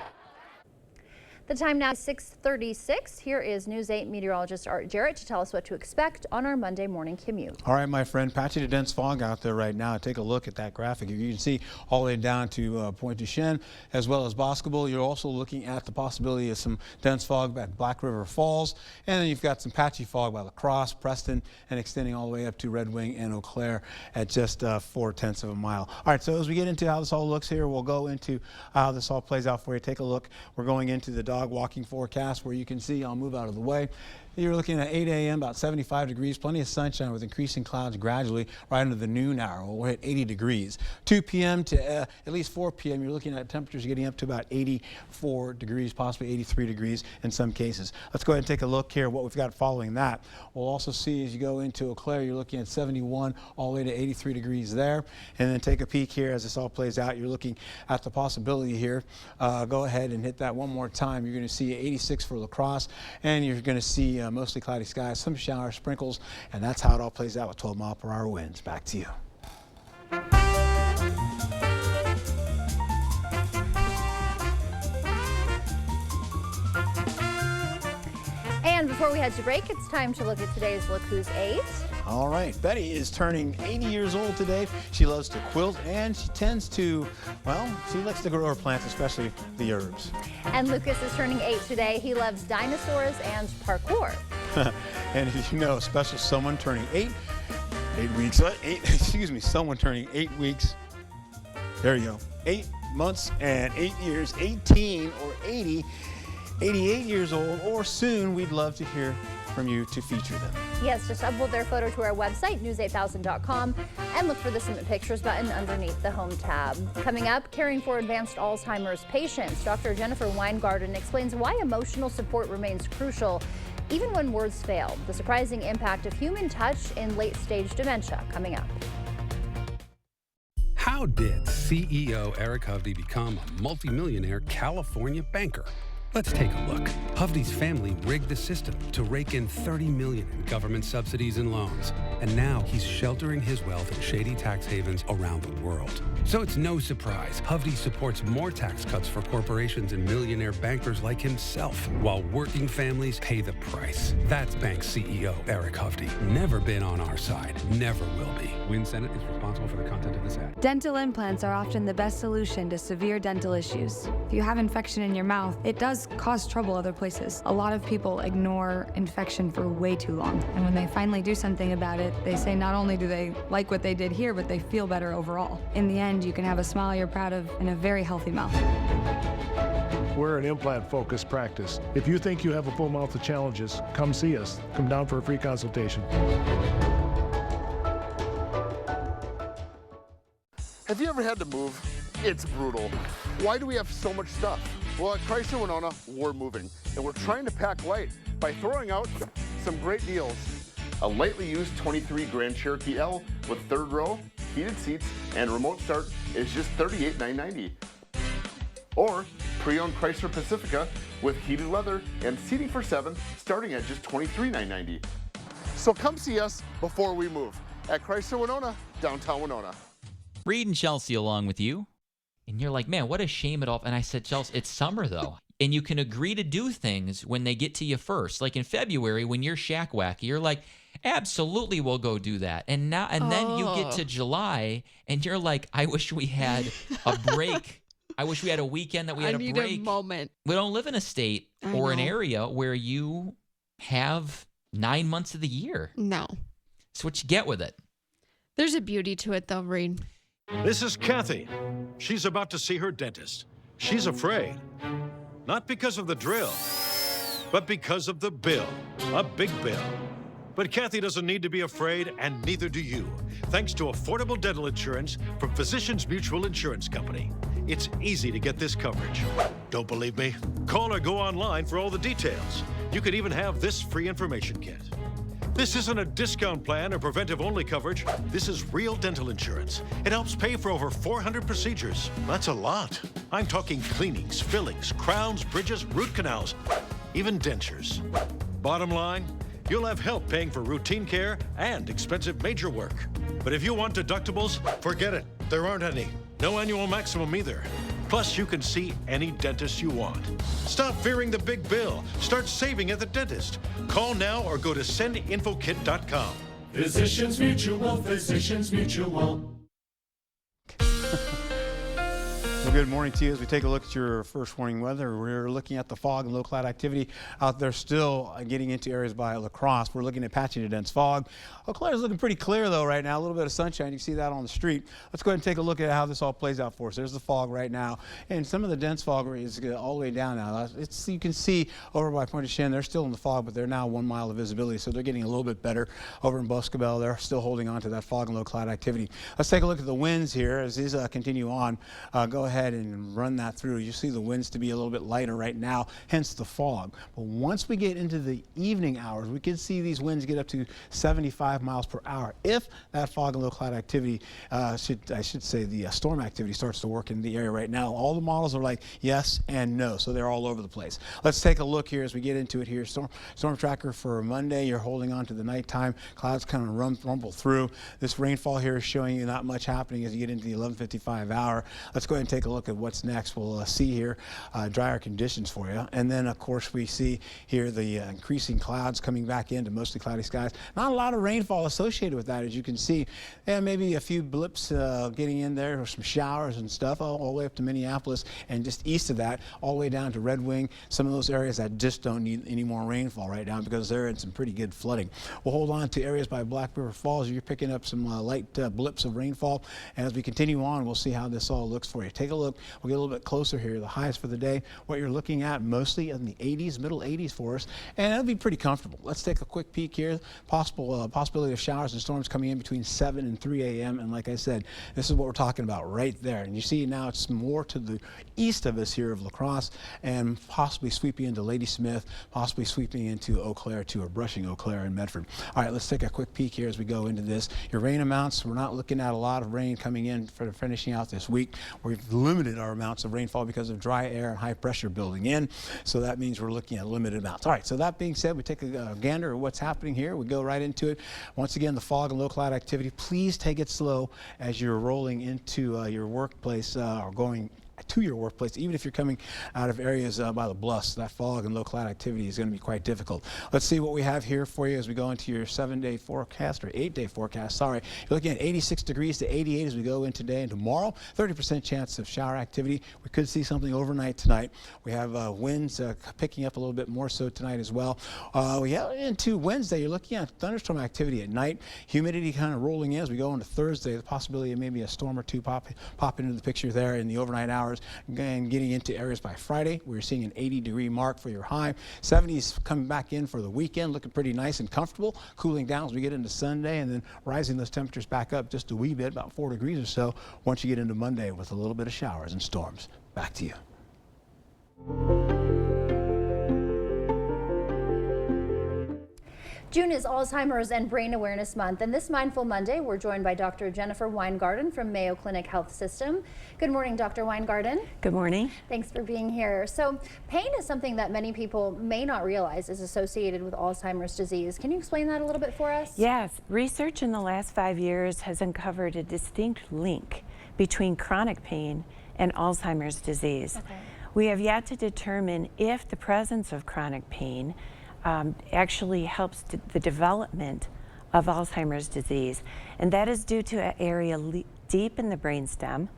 The time now is 6:36. Here is News 8 meteorologist Art Jarrett to tell us what to expect on our Monday morning commute. All right, my friend, patchy to dense fog out there right now. Take a look at that graphic. You can see all the way down to Pointe du Chien as well as Boscobel. You're also looking at the possibility of some dense fog at Black River Falls. And then you've got some patchy fog by La Crosse, Preston, and extending all the way up to Red Wing and Eau Claire at just 0.4 of a mile. All right, so as we get into how this all looks here, we'll go into how this all plays out for you. Take a look. We're going into the dog walking forecast where you can see, I'll move out of the way. You're looking at 8 a.m., about 75 degrees, plenty of sunshine with increasing clouds gradually right into the noon hour. We'll hit 80 degrees. 2 p.m. to at least 4 p.m., you're looking at temperatures getting up to about 84 degrees, possibly 83 degrees in some cases. Let's go ahead and take a look here at what we've got following that. We'll also see as you go into Eau Claire, you're looking at 71 all the way to 83 degrees there. And then take a peek here as this all plays out. You're looking at the possibility here. Go ahead and hit that one more time. You're going to see 86 for La Crosse, and you're going to see mostly cloudy skies, some showers, sprinkles, and that's how it all plays out with 12-mile-per-hour winds. Back to you. And before we head to break, it's time to look at today's Look Who's 8. All right, Betty is turning 80 years old today. She loves to quilt and she tends to, well, she likes to grow her plants, especially the herbs. And Lucas is turning 8 today. He loves dinosaurs and parkour. And if you know a special someone turning 8 weeks, someone turning 8 weeks There you go. 8 months and 8 years, 18 or 80, 88 years old, or soon. We'd love to hear from you to feature them. Yes, just upload their photo to our website, news8000.com, and look for the Submit Pictures button underneath the Home tab. Coming up, caring for advanced Alzheimer's patients, Dr. Jennifer Weingarten explains why emotional support remains crucial even when words fail. The surprising impact of human touch in late-stage dementia, coming up. How did CEO Eric Hovde become a multimillionaire California banker? Let's take a look. Hovde's family rigged the system to rake in $30 million in government subsidies and loans. And now he's sheltering his wealth in shady tax havens around the world. So it's no surprise Hovde supports more tax cuts for corporations and millionaire bankers like himself, while working families pay the price. That's bank CEO Eric Hovde. Never been on our side, never will be. Win Senate is responsible for the content of this ad. Dental implants are often the best solution to severe dental issues. If you have infection in your mouth, it does cause trouble other places. A lot of people ignore infection for way too long. And when they finally do something about it, they say not only do they like what they did here, but they feel better overall. In the end, you can have a smile you're proud of and a very healthy mouth. We're an implant-focused practice. If you think you have a full mouth of challenges, come see us. Come down for a free consultation. Have you ever had to move? It's brutal. Why do we have so much stuff? Well, at Chrysler Winona, we're moving, and we're trying to pack light by throwing out some great deals. A lightly used 23 Grand Cherokee L with third row, heated seats, and remote start is just $38,990. Or pre-owned Chrysler Pacifica with heated leather and seating for 7 starting at just $23,990. So come see us before we move at Chrysler Winona, downtown Winona. Reed and Chelsea along with you. And you're like, man, what a shame it all. And I said, Chelsea, it's summer though. And you can agree to do things when they get to you first. Like in February, when you're shack wacky, you're like, absolutely, we'll go do that. And now, and then you get to July and you're like, I wish we had a break. I wish we had a weekend that we had a break. I need a moment. We don't live in a state or an area where you have 9 months of the year. No. So what you get with it. There's a beauty to it though, Reed. This is Kathy. She's about to see her dentist. She's afraid. Not because of the drill, but because of the bill. A big bill. But Kathy doesn't need to be afraid, and neither do you, thanks to affordable dental insurance from Physicians Mutual Insurance Company. It's easy to get this coverage. Don't believe me? Call or go online for all the details. You could even have this free information kit. This isn't a discount plan or preventive-only coverage. This is real dental insurance. It helps pay for over 400 procedures. That's a lot. I'm talking cleanings, fillings, crowns, bridges, root canals, even dentures. Bottom line, you'll have help paying for routine care and expensive major work. But if you want deductibles, forget it. There aren't any. No annual maximum either. Plus, you can see any dentist you want. Stop fearing the big bill. Start saving at the dentist. Call now or go to sendinfokit.com. Physicians Mutual, Physicians Mutual. Well, good morning to you. As we take a look at your first warning weather, we're looking at the fog and low cloud activity out there still getting into areas by La Crosse. We're looking at patchy to dense fog. Eau Claire is looking pretty clear though right now. A little bit of sunshine. You can see that on the street. Let's go ahead and take a look at how this all plays out for us. There's the fog right now, and some of the dense fog is all the way down now. You can see over by Pointe du Chien, they're still in the fog, but they're now 1 mile of visibility, so they're getting a little bit better. Over in Boscobel, they're still holding on to that fog and low cloud activity. Let's take a look at the winds here as these continue on. Go ahead and run that through. You see the winds to be a little bit lighter right now, hence the fog. But once we get into the evening hours, we can see these winds get up to 75 miles per hour. If that fog and low cloud activity, I should say the storm activity starts to work in the area right now, all the models are like yes and no, so they're all over the place. Let's take a look here as we get into it here. Storm tracker for Monday, you're holding on to the nighttime. Clouds kind of rumble through. This rainfall here is showing you not much happening as you get into the 11:55 hour. Let's go ahead and take a look look at what's next, we'll see here drier conditions for you. And then, of course, we see here the increasing clouds coming back into mostly cloudy skies. Not a lot of rainfall associated with that, as you can see. And maybe a few blips getting in there, or some showers and stuff, all the way up to Minneapolis, and just east of that, all the way down to Red Wing. Some of those areas that just don't need any more rainfall right now because they're in some pretty good flooding. We'll hold on to areas by Black River Falls. You're picking up some light blips of rainfall. And as we continue on, we'll see how this all looks for you. Take a look. We'll get a little bit closer here. The highs for the day, what you're looking at mostly in the 80s, middle 80s for us, and it'll be pretty comfortable. Let's take a quick peek here. Possibility of showers and storms coming in between 7 and 3 a.m. And like I said, this is what we're talking about right there. And you see now it's more to the east of us here of La Crosse, and possibly sweeping into Ladysmith, possibly sweeping into Eau Claire too, or brushing Eau Claire and Medford. All right, let's take a quick peek here as we go into this. Your rain amounts, we're not looking at a lot of rain coming in for finishing out this week. We've limited our amounts of rainfall because of dry air and high pressure building in. So that means we're looking at limited amounts. All right, so that being said, we take a gander at what's happening here. We go right into it. Once again, the fog and low cloud activity, please take it slow as you're rolling into your workplace or going to your workplace, even if you're coming out of areas by the bluffs. That fog and low cloud activity is going to be quite difficult. Let's see what we have here for you as we go into your 7-day forecast, or 8-day forecast. Sorry, you're looking at 86 degrees to 88 as we go in today and tomorrow. 30% chance of shower activity. We could see something overnight tonight. We have winds picking up a little bit more so tonight as well. We have into Wednesday, you're looking at thunderstorm activity at night. Humidity kind of rolling in as we go into Thursday. The possibility of maybe a storm or two pop into the picture there in the overnight hours. And getting into areas by Friday, we're seeing an 80-degree mark for your high. 70s coming back in for the weekend, looking pretty nice and comfortable. Cooling down as we get into Sunday, and then rising those temperatures back up just a wee bit, about 4 degrees or so, once you get into Monday with a little bit of showers and storms. Back to you. June is Alzheimer's and Brain Awareness Month, and this Mindful Monday, we're joined by Dr. Jennifer Weingarten from Mayo Clinic Health System. Good morning, Dr. Weingarten. Good morning. Thanks for being here. So, pain is something that many people may not realize is associated with Alzheimer's disease. Can you explain that a little bit for us? Yes. Research in the last 5 years has uncovered a distinct link between chronic pain and Alzheimer's disease. Okay. We have yet to determine if the presence of chronic pain actually helps the development of Alzheimer's disease. And that is due to an area deep in the brainstem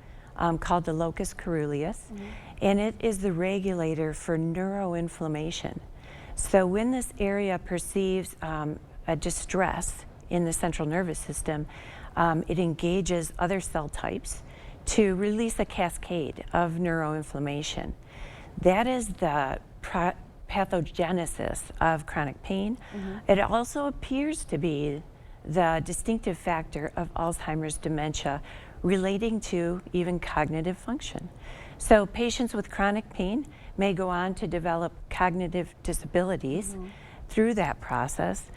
called the locus coeruleus. And it is the regulator for neuroinflammation. So when this area perceives a distress in the central nervous system, it engages other cell types to release a cascade of neuroinflammation. That is the pathogenesis of chronic pain. It also appears to be the distinctive factor of Alzheimer's dementia relating to even cognitive function. So patients with chronic pain may go on to develop cognitive disabilities through that process.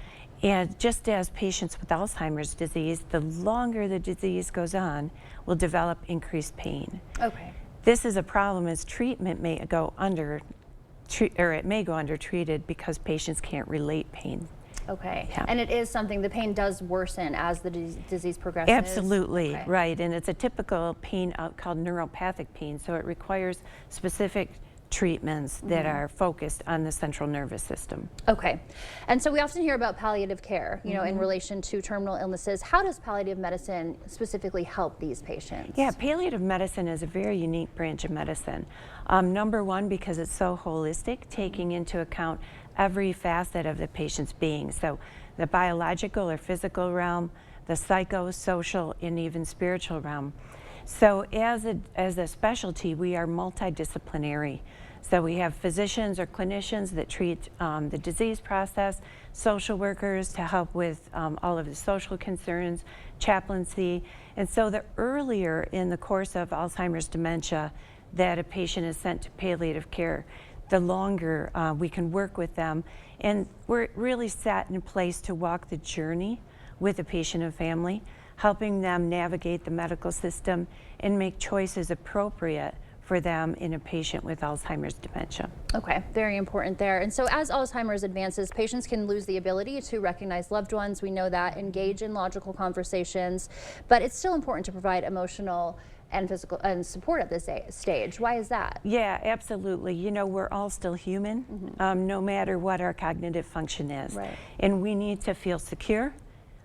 And just as patients with Alzheimer's disease, the longer the disease goes on, will develop increased pain. Okay. This is a problem as treatment may go undertreated because patients can't relate pain. Okay. Yeah. And it is something, the pain does worsen as the disease progresses? Absolutely, okay. Right. And it's a typical pain called neuropathic pain, so it requires specific treatments that are focused on the central nervous system. Okay. And so we often hear about palliative care, you know, in relation to terminal illnesses. How does palliative medicine specifically help these patients? Yeah, palliative medicine is a very unique branch of medicine. Number one, because it's so holistic, taking into account every facet of the patient's being. So the biological or physical realm, the psychosocial, and even spiritual realm. So as a specialty, we are multidisciplinary. So we have physicians or clinicians that treat the disease process, social workers to help with all of the social concerns, chaplaincy. And so the earlier in the course of Alzheimer's dementia that a patient is sent to palliative care, the longer we can work with them. And we're really set in place to walk the journey with the patient and family, helping them navigate the medical system and make choices appropriate for them in a patient with Alzheimer's dementia. Okay, very important there. And so as Alzheimer's advances, patients can lose the ability to recognize loved ones. We know that, engage in logical conversations, but it's still important to provide emotional and physical and support at this stage. Why is that? Yeah, absolutely. You know, we're all still human, no matter what our cognitive function is. Right. And we need to feel secure,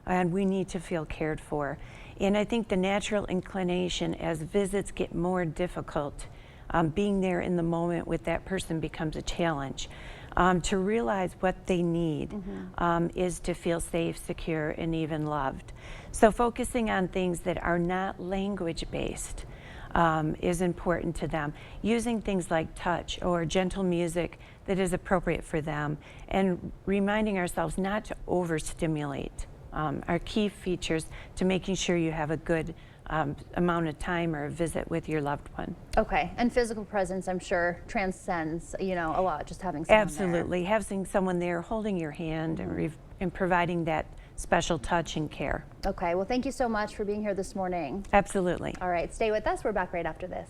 and we need to feel cared for. And I think the natural inclination as visits get more difficult, being there in the moment with that person becomes a challenge. To realize what they need is to feel safe, secure, and even loved. So focusing on things that are not language-based is important to them. Using things like touch or gentle music that is appropriate for them, and reminding ourselves not to overstimulate are key features to making sure you have a good amount of time or a visit with your loved one. Okay, and physical presence, I'm sure, transcends, you know, a lot, just having someone Absolutely. there. Having someone there holding your hand and providing that special touch and care. Okay, well, thank you so much for being here this morning. Absolutely. All right, stay with us. We're back right after this.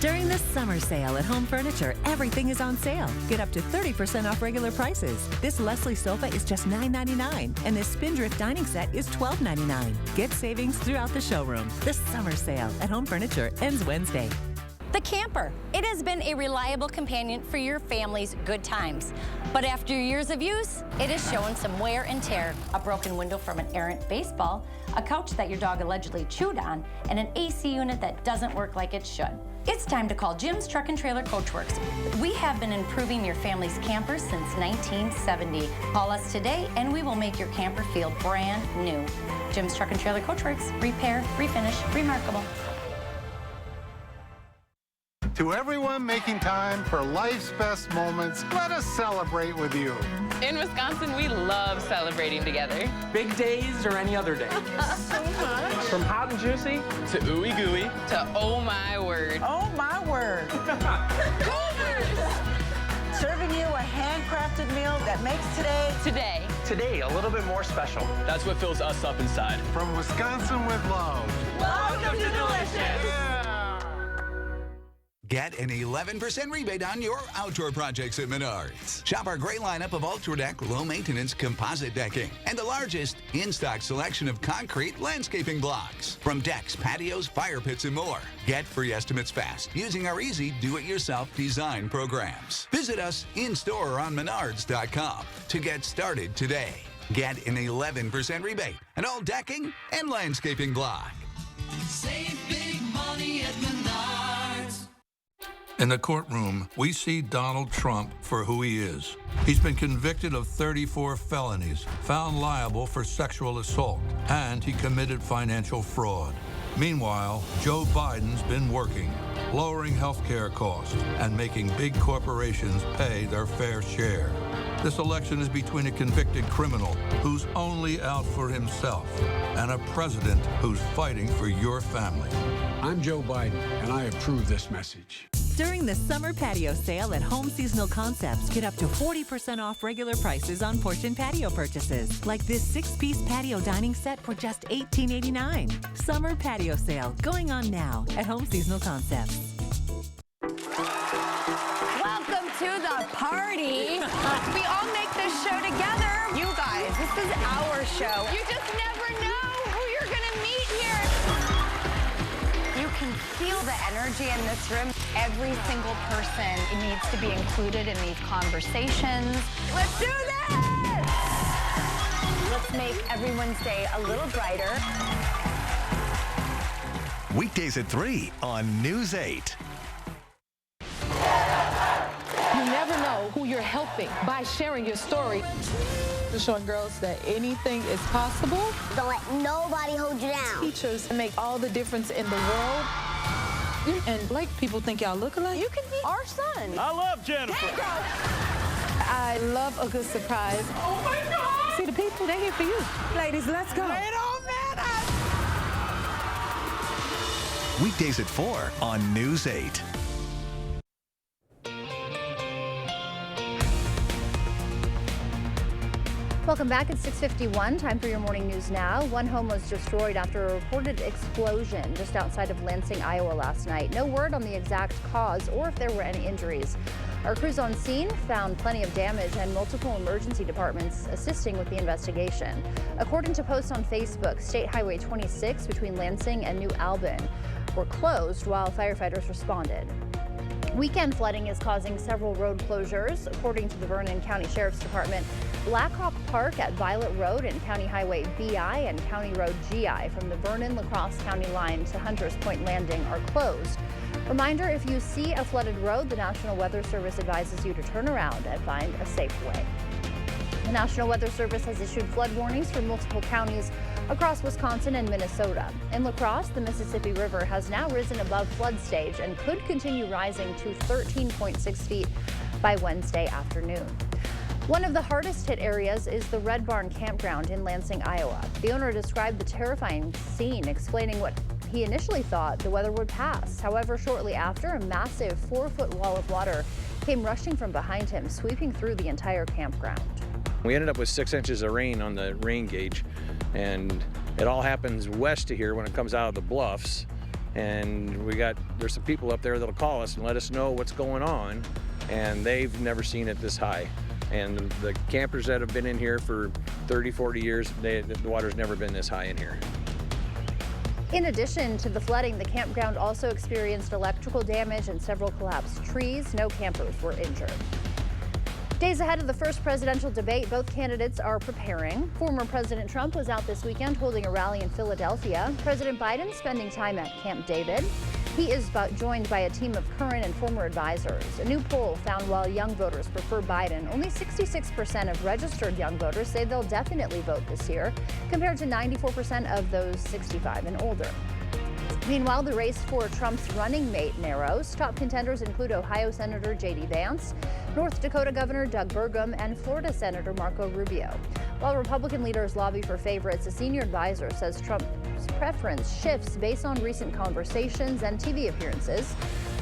During the summer sale at Home Furniture, everything is on sale. Get up to 30% off regular prices. This Leslie sofa is just $9.99, and this Spindrift dining set is $12.99. Get savings throughout the showroom. The summer sale at Home Furniture ends Wednesday. The camper. It has been a reliable companion for your family's good times. But after years of use, it is showing some wear and tear. A broken window from an errant baseball, a couch that your dog allegedly chewed on, and an AC unit that doesn't work like it should. It's time to call Jim's Truck and Trailer Coachworks. We have been improving your family's camper since 1970. Call us today and we will make your camper feel brand new. Jim's Truck and Trailer Coachworks. Repair, refinish, remarkable. To everyone making time for life's best moments, let us celebrate with you. In Wisconsin, we love celebrating together. Big days or any other day. So much. From hot and juicy to ooey gooey to oh my word. Oh my word. Serving you a handcrafted meal that makes today a little bit more special. That's what fills us up inside. From Wisconsin with love. Welcome to Delicious. Yeah. Get an 11% rebate on your outdoor projects at Menards. Shop our great lineup of UltraDeck low-maintenance composite decking and the largest in-stock selection of concrete landscaping blocks. From decks, patios, fire pits, and more. Get free estimates fast using our easy do-it-yourself design programs. Visit us in-store or on Menards.com to get started today. Get an 11% rebate on all decking and landscaping block. Save big money at Menards. In the courtroom, we see Donald Trump for who he is. He's been convicted of 34 felonies, found liable for sexual assault, and he committed financial fraud. Meanwhile, Joe Biden's been working, lowering health care costs and making big corporations pay their fair share. This election is between a convicted criminal who's only out for himself and a president who's fighting for your family. I'm Joe Biden, and I approve this message. During the summer patio sale at Home Seasonal Concepts, get up to 40% off regular prices on porch and patio purchases, like this 6-piece patio dining set for just $18.89. Summer patio sale going on now at Home Seasonal Concepts. Welcome to the party. We all make this show together. You guys, this is our show. You just never know who you're gonna meet here. You can feel the energy in this room. Every single person needs to be included in these conversations. Let's do this! Let's make everyone's day a little brighter. Weekdays at 3 on News 8. You never know who you're helping by sharing your story. Showing girls that anything is possible. Don't let nobody hold you down. Teachers make all the difference in the world. And black people think y'all look alike. You can be our son. I love Jennifer. I love a good surprise. Oh my God! See the people, they're here for you. Ladies, let's go. It don't matter. Weekdays at 4 on News 8. Welcome back. It's 6:51. Time for your morning news now. One home was destroyed after a reported explosion just outside of Lansing, Iowa last night. No word on the exact cause or if there were any injuries. Our crews on scene found plenty of damage and multiple emergency departments assisting with the investigation. According to posts on Facebook, State Highway 26 between Lansing and New Albin were closed while firefighters responded. Weekend flooding is causing several road closures. According to the Vernon County Sheriff's Department, Blackhawk Park at Violet Road and County Highway BI and County Road GI from the Vernon-La Crosse County line to Hunters Point Landing are closed. Reminder, if you see a flooded road, the National Weather Service advises you to turn around and find a safe way. The National Weather Service has issued flood warnings for multiple counties across Wisconsin and Minnesota. In La Crosse, the Mississippi River has now risen above flood stage and could continue rising to 13.6 feet by Wednesday afternoon. One of the hardest hit areas is the Red Barn Campground in Lansing, Iowa. The owner described the terrifying scene, explaining what he initially thought the weather would pass. However, shortly after, a massive 4-foot wall of water came rushing from behind him, sweeping through the entire campground. We ended up with 6 inches of rain on the rain gauge, and it all happens west of here when it comes out of the bluffs. And there's some people up there that'll call us and let us know what's going on, and they've never seen it this high. And the campers that have been in here for 30, 40 years, the water's never been this high in here. In addition to the flooding, the campground also experienced electrical damage and several collapsed trees. No campers were injured. Days ahead of the first presidential debate, both candidates are preparing. Former President Trump was out this weekend holding a rally in Philadelphia. President Biden spending time at Camp David. He is joined by a team of current and former advisors. A new poll found while young voters prefer Biden, only 66% of registered young voters say they'll definitely vote this year, compared to 94% of those 65 and older. Meanwhile, the race for Trump's running mate narrows. Top contenders include Ohio Senator J.D. Vance, North Dakota Governor Doug Burgum, and Florida Senator Marco Rubio. While Republican leaders lobby for favorites, a senior advisor says Trump's preference shifts based on recent conversations and TV appearances.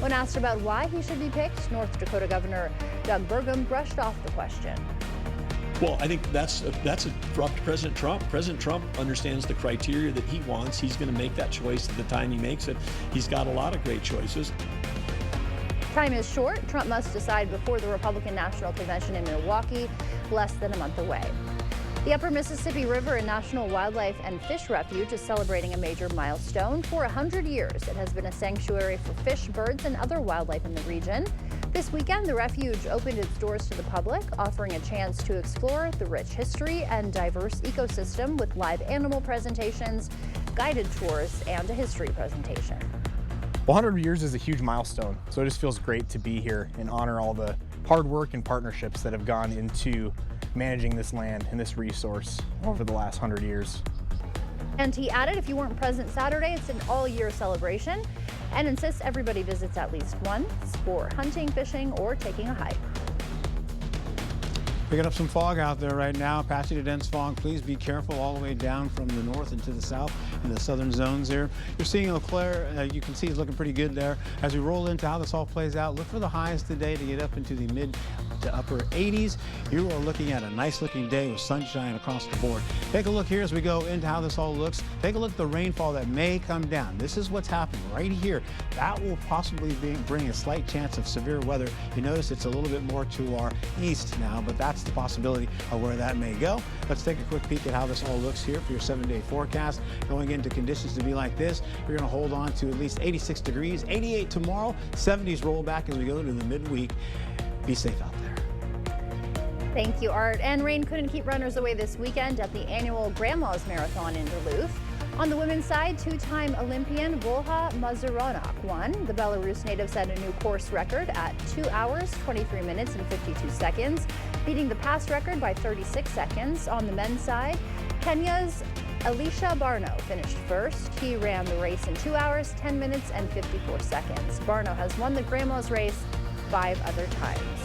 When asked about why he should be picked, North Dakota Governor Doug Burgum brushed off the question. Well, I think that's up to President Trump. President Trump understands the criteria that he wants. He's going to make that choice at the time he makes it. He's got a lot of great choices. Time is short. Trump must decide before the Republican National Convention in Milwaukee, less than a month away. The Upper Mississippi River and National Wildlife and Fish Refuge is celebrating a major milestone. For 100 years, it has been a sanctuary for fish, birds, and other wildlife in the region. This weekend, the refuge opened its doors to the public, offering a chance to explore the rich history and diverse ecosystem with live animal presentations, guided tours, and a history presentation. 100 years is a huge milestone, so it just feels great to be here and honor all the hard work and partnerships that have gone into managing this land and this resource over the last 100 years. And he added, if you weren't present Saturday, it's an all-year celebration, and insists everybody visits at least once for hunting, fishing, or taking a hike. Picking up some fog out there right now, patchy to dense fog. Please be careful all the way down from the north and to the south in the southern zones there. You're seeing Eau Claire, you can see it's looking pretty good there. As we roll into how this all plays out, look for the highs today to get up into the mid to upper 80s. You are looking at a nice looking day with sunshine across the board. Take a look here as we go into how this all looks. Take a look at the rainfall that may come down. This is what's happening right here. That will possibly bring a slight chance of severe weather. You notice it's a little bit more to our east now, but that's the possibility of where that may go. Let's take a quick peek at how this all looks here for your 7-day forecast. Going into conditions to be like this, you're going to hold on to at least 86 degrees, 88 tomorrow, 70s roll back as we go to the midweek. Be safe out there. Thank you, Art. And rain couldn't keep runners away this weekend at the annual Grandma's Marathon in Duluth. On the women's side, two-time Olympian Volha Mazuronak won. The Belarus native set a new course record at 2 hours, 23 minutes, and 52 seconds, beating the past record by 36 seconds. On the men's side, Kenya's Elisha Barno finished first. He ran the race in 2 hours, 10 minutes, and 54 seconds. Barno has won the Grandma's race 5 other times.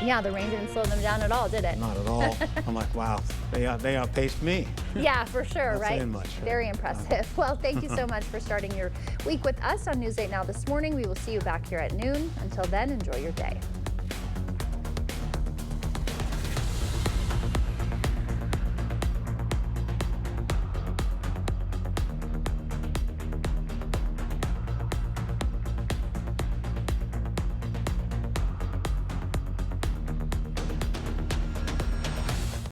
Yeah, the rain didn't slow them down at all, did it? Not at all. I'm like, wow, they outpaced me. Yeah, for sure, Not right? saying much, right? Very impressive. Well, thank you so much for starting your week with us on News 8 Now this morning. We will see you back here at noon. Until then, enjoy your day.